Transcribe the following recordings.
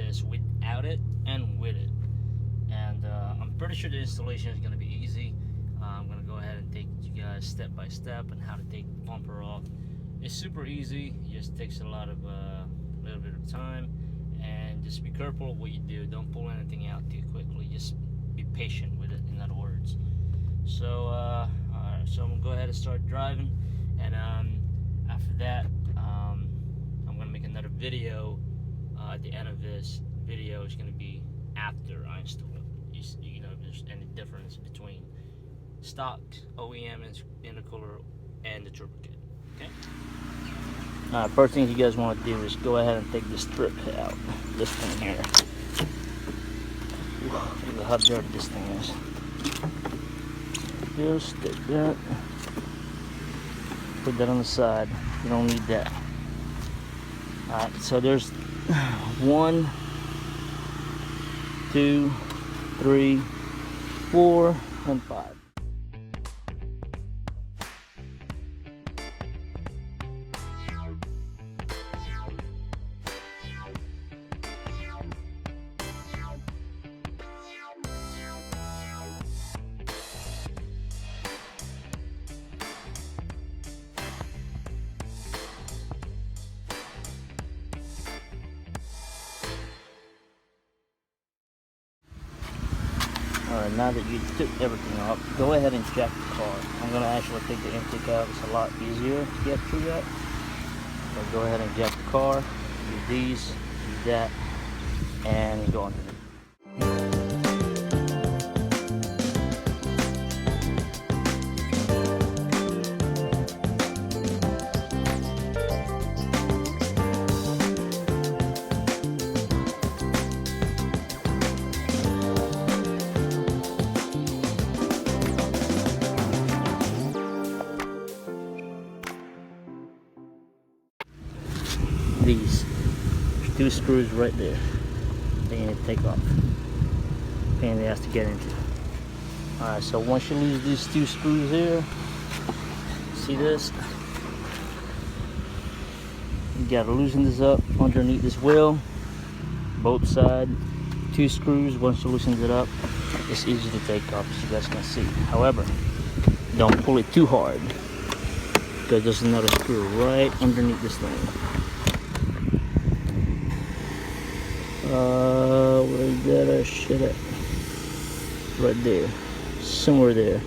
is without it and with it. And I'm pretty sure the installation is going to be easy. I'm going to go ahead and take you guys step by step on how to take the bumper off. It's super easy. It just takes a little bit of time, and just be careful what you do. Don't pull anything out too quickly. Just be patient with it, in other words. So alright, so I'm gonna go ahead and start driving, and after that I'm gonna make another video. At the end of this video is gonna be after I install it. You know, if there's any difference between stock OEM intercooler and the Turbokit. Okay. First thing you guys want to do is go ahead and take this strip out. This thing here. Look at how dirty this thing is. Just take that. Put that on the side. You don't need that. Alright, so there's 1, 2, 3, 4, and 5. Alright, now that you took everything off, go ahead and jack the car. I'm going to actually take the intake out. It's a lot easier to get through that. So go ahead and jack the car, do these, do that, and go on to it. These 2 screws right there that you need to take off. Pain in the ass to get into. Alright, so once you lose these 2 screws here, see this? You gotta loosen this up underneath this wheel, both sides. 2 screws. Once you loosen it up, it's easy to take off, as you guys can see. However, don't pull it too hard, because there's another screw right underneath this thing. Where's that shit at? Right there. Somewhere there.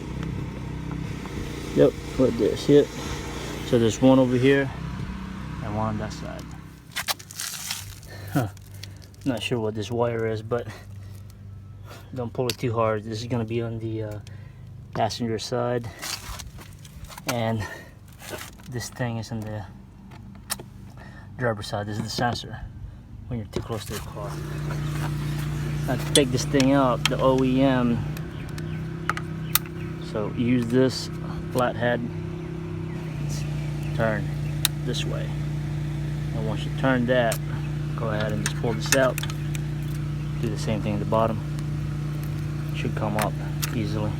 Yep, right there. See it? So there's one over here and one on that side. Not sure what this wire is, but don't pull it too hard. This is going to be on the passenger side, and this thing is on the driver's side. This is the sensor when you're too close to the car. Now to take this thing out, the OEM, so use this flathead, turn this way, and once you turn that, go ahead and just pull this out. Do the same thing at the bottom. Should come up easily.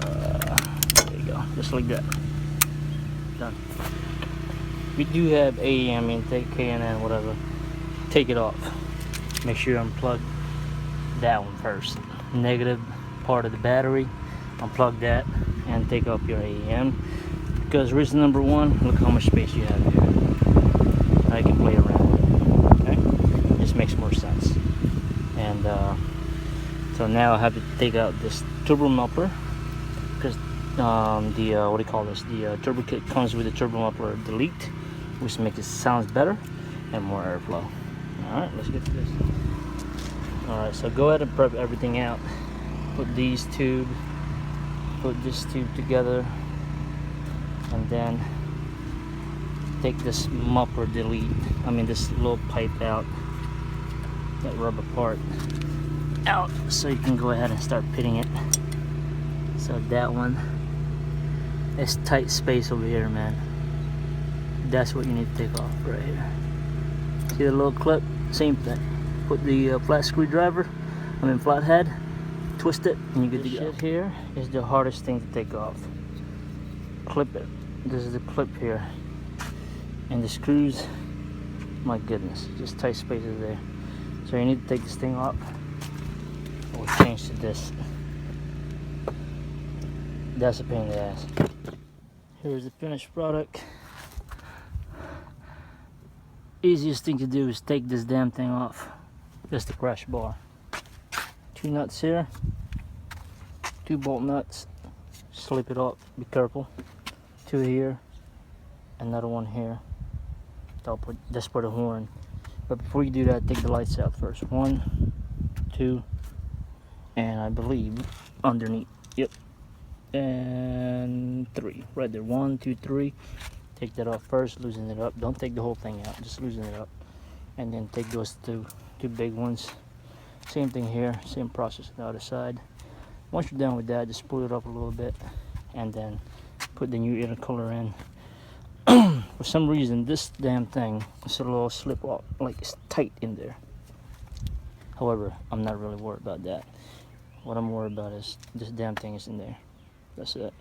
There you go, just like that. Done. We do have AEM intake, K&N, whatever. Take it off. Make sure you unplug that one first. Negative part of the battery. Unplug that and take off your AEM. Because reason number 1, look how much space you have here. Now you can play around with it. Okay? This makes more sense. And so now I have to take out this turbo muffler, because what do you call this? The Turbokit comes with the turbo muffler delete, which makes it sound better and more airflow. Alright, let's get to this. Alright, so go ahead and prep everything out. Put this tube together, and then take this muffler delete, this little pipe out, that rubber part out, so you can go ahead and start pitting it. So that one, it's tight space over here, man. That's what you need to take off right here. See the little clip? Same thing. Put the flat screwdriver, flathead, twist it, and you're good to go. This shit here is the hardest thing to take off. Clip it. This is the clip here, and the screws My goodness, just tight spaces there. So you need to take this thing off. We'll change to this. That's a pain in the ass. Here's the finished product. Easiest thing to do is take this damn thing off. Just the crash bar. 2 nuts here. 2 bolt nuts. Slip it up. Be careful. 2 here. Another one here. That's for the horn. But before you do that, take the lights out first. 1, 2, and I believe underneath. Yep. And 3. Right there. 1, 2, 3. Take that off first. Loosen it up. Don't take the whole thing out. Just loosen it up. And then take those two big ones. Same thing here. Same process on the other side. Once you're done with that, just pull it up a little bit. And then put the new intercooler in. For some reason, this damn thing is a little slip off, like it's tight in there. However, I'm not really worried about that. What I'm worried about is this damn thing is in there. That's it.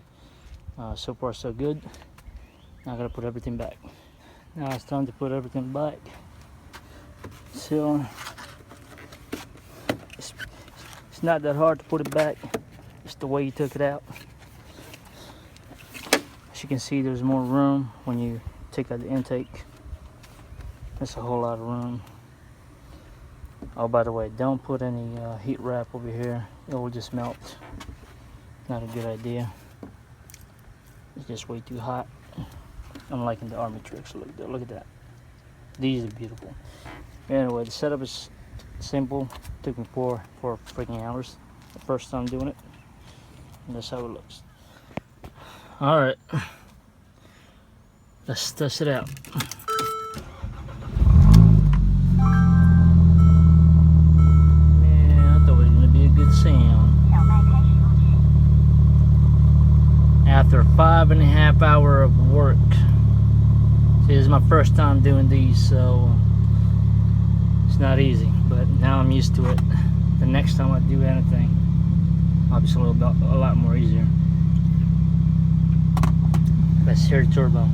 So far, so good. Now I gotta put everything back. Now it's time to put everything back. So it's not that hard to put it back. It's the way you took it out. As you can see, there's more room when you take out the intake. That's a whole lot of room. Oh, by the way, don't put any heat wrap over here. It will just melt. Not a good idea. It's just way too hot. I'm liking the army tricks. Look at that. These are beautiful. Anyway, the setup is simple. Took me 4 freaking hours. The first time doing it. And that's how it looks. Alright. Let's test it out. Man, I thought it was going to be a good sound. After 5.5 hours of work. See, this is my first time doing these, so it's not easy. But now I'm used to it. The next time I do anything, obviously a lot more easier. Let's hear the turbo.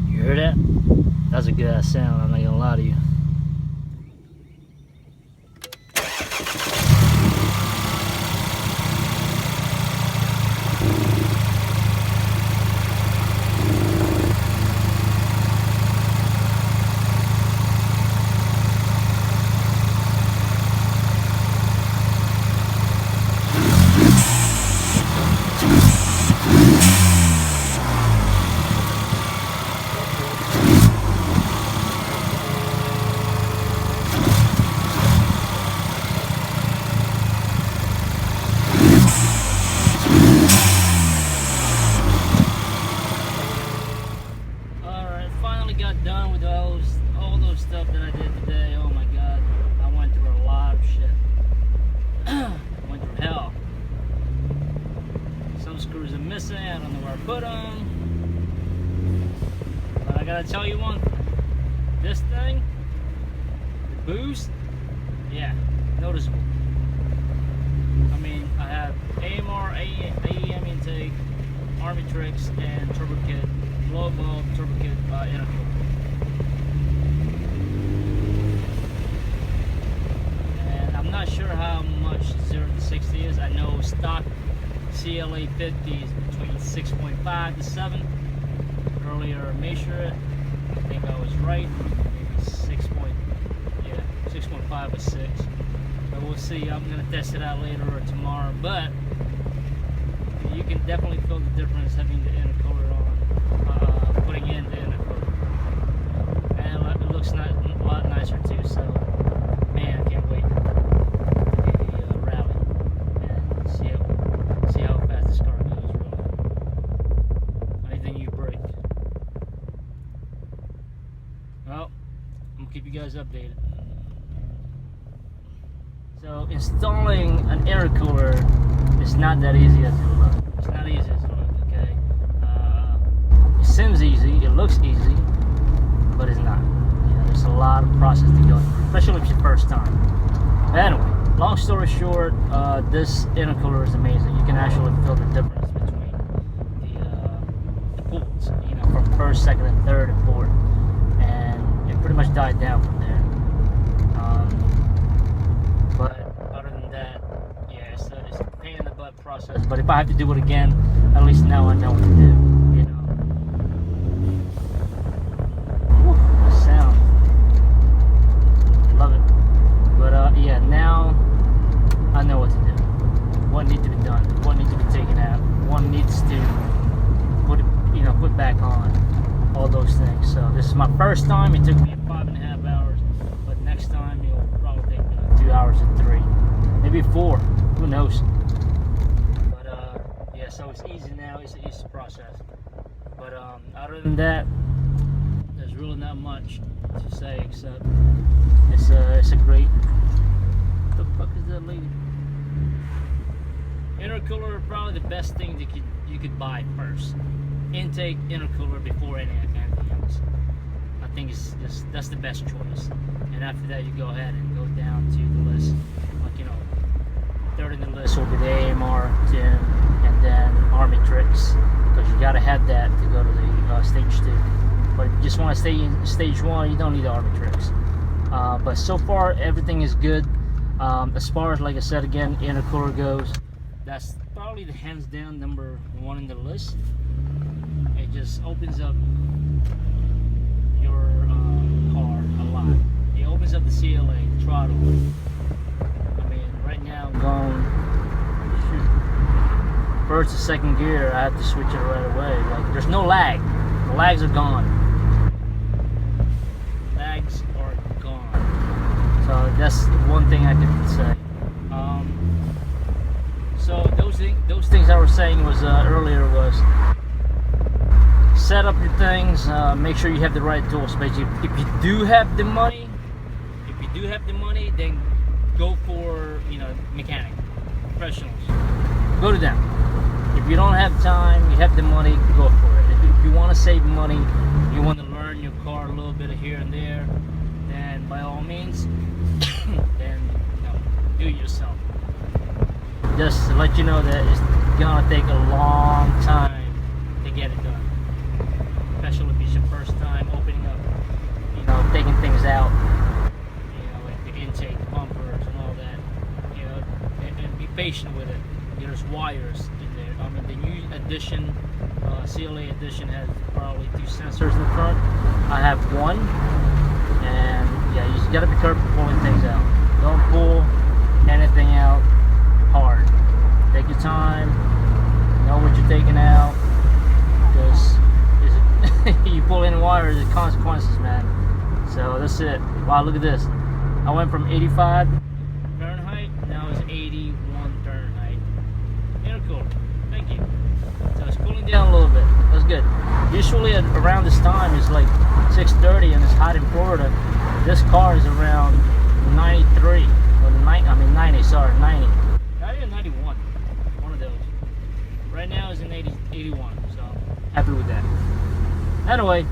You hear that? That's a good ass sound, I'm not gonna lie to you. Got done with all those stuff that I did today. Oh my god, I went through a lot of shit. Went through hell. Some screws are missing. I don't know where I put them. But I gotta tell you one thing. This thing, the boost, yeah, noticeable. I mean, I have AMR, AEM intake, Army Tricks, and Turbokit. Low bulb Turbokit intercooler. And I'm not sure how much 0 to 60 is. I know stock Cla250 is between 6.5 to 7. Earlier I measured it. I think I was right. Maybe 6.5 or 6. But we'll see. I'm gonna test it out later or tomorrow. But you can definitely feel the difference having the intercooler on. Putting in the intercooler, and it looks a lot nicer too. So, man, I can't wait to do the rally and see how fast this car goes. Really, anything you break. Well, I'm gonna keep you guys updated. So, installing an intercooler is not that easy as it looks. It's not easy as it looks. Seems easy, it looks easy, but it's not. You know, there's a lot of process to go through, especially if it's your first time. Anyway, long story short, this intercooler is amazing. You can actually feel the difference between the pools, you know, from first, second, and third, and fourth, and it pretty much died down from there. But other than that, yeah, it's a pain in the butt process. But if I have to do it again, at least now I know what to do. You know, whew, the sound, love it. But yeah, now I know what to do. What needs to be done? What needs to be taken out? What needs to put it, you know, put back on? All those things. So this is my first time. It took me 5.5 hours, but next time it'll probably take 2 hours and 3, maybe 4. Who knows? But yeah, so it's easy now. It's an easy process. But other than that, there's really not much to say except it's a great. What the fuck is that lady? Intercooler, probably the best thing that you could buy first. Intake intercooler before anything else. I think that's the best choice. And after that, you go ahead and go down to the list. Like, you know, third in the list will be the AMR, Tim, and then Army Tricks, because you gotta have that to go to the stage 2. But if you just want to stay in stage 1, you don't need the Army Tricks. But so far, everything is good. As far as, like I said again, intercooler goes, that's probably the hands down number 1 in the list. It just opens up your car a lot. It opens up the CLA, the throttle. I mean, right now I'm going first to second gear. I have to switch it right away. Like, there's no lag. The lags are gone. Lags are gone. So that's one thing I can say. So those things I was saying was earlier was set up your things. Make sure you have the right tools. Basically, if you do have the money, then go for, you know, mechanic professionals. Go to them. If you don't have time, you have the money, go for it. If you want to save money, you want to learn your car a little bit of here and there, then by all means, then, you know, do it yourself. Just to let you know that it's gonna take a long time to get it done, especially if it's your first time opening up, you know, taking things out, you know, like the intake bumpers and all that, you know, and be patient with it. There's wires in there. I mean, the new edition, CLA edition, has probably 2 sensors in the front. I have 1, and yeah, you just gotta be careful pulling things out. Don't pull anything out hard. Take your time, know what you're taking out, because you pull in wires, there's consequences, man. So that's it. Wow, look at this. I went from 85 Fahrenheit, now it's 81 Fahrenheit. Intercooler, thank you. So it's cooling down a little bit. That's good. Usually around this time it's like 6:30 and it's hot in Florida. This car is around 93, or 90, sorry, 90. 90 or 91, one of those. Right now is in 81, so happy with that. Anyway,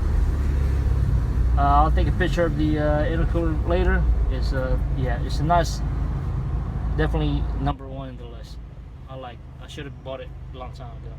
I'll take a picture of the intercooler later. It's yeah, it's a nice, definitely number 1 in the list. I should have bought it a long time ago.